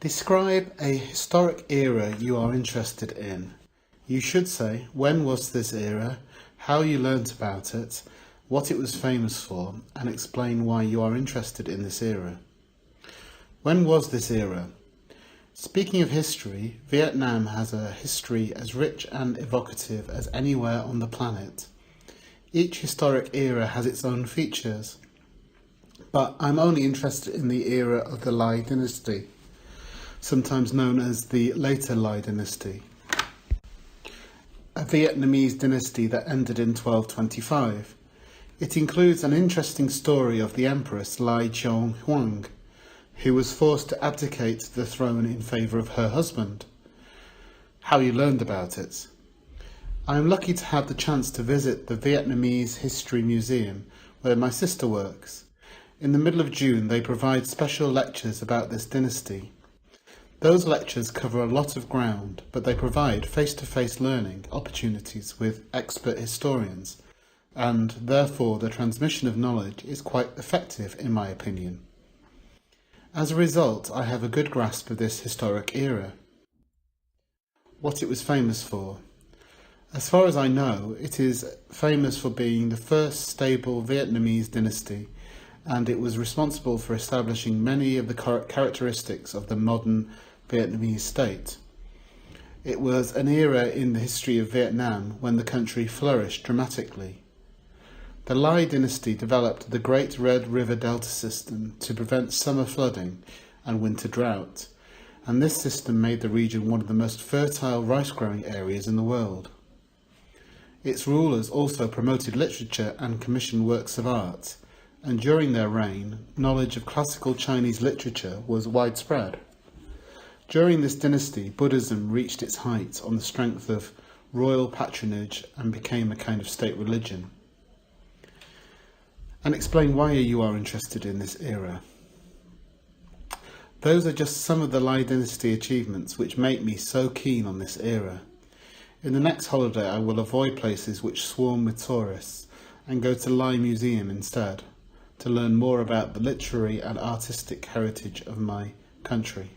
Describe a historic era you are interested in. You should say when was this era, how you learnt about it, what it was famous for, and explain why you are interested in this era. When was this era? Speaking of history, Vietnam has a history as rich and evocative as anywhere on the planet. Each historic era has its own features, but I'm only interested in the era of the Lai dynasty, sometimes known as the later Lai dynasty, a Vietnamese dynasty that ended in 1225. It includes an interesting story of the Empress Lai Chong-huang, who was forced to abdicate the throne in favour of her husband. How you learned about it. I am lucky to have the chance to visit the Vietnamese History Museum, where my sister works. In the middle of June, they provide special lectures about this dynasty. Those lectures cover a lot of ground, but they provide face-to-face learning opportunities with expert historians, and therefore the transmission of knowledge is quite effective in my opinion. As a result, I have a good grasp of this historic era. What it was famous for. As far as I know, it is famous for being the first stable Vietnamese dynasty, and it was responsible for establishing many of the characteristics of the modern Vietnamese state. It was an era in the history of Vietnam when the country flourished dramatically. The Lai dynasty developed the Great Red River Delta system to prevent summer flooding and winter drought, and this system made the region one of the most fertile rice-growing areas in the world. Its rulers also promoted literature and commissioned works of art, and during their reign, knowledge of classical Chinese literature was widespread. During this dynasty, Buddhism reached its height on the strength of royal patronage and became a kind of state religion. And explain why you are interested in this era. Those are just some of the Lai dynasty achievements which make me so keen on this era. In the next holiday I will avoid places which swarm with tourists and go to Lai Museum instead, to learn more about the literary and artistic heritage of my country.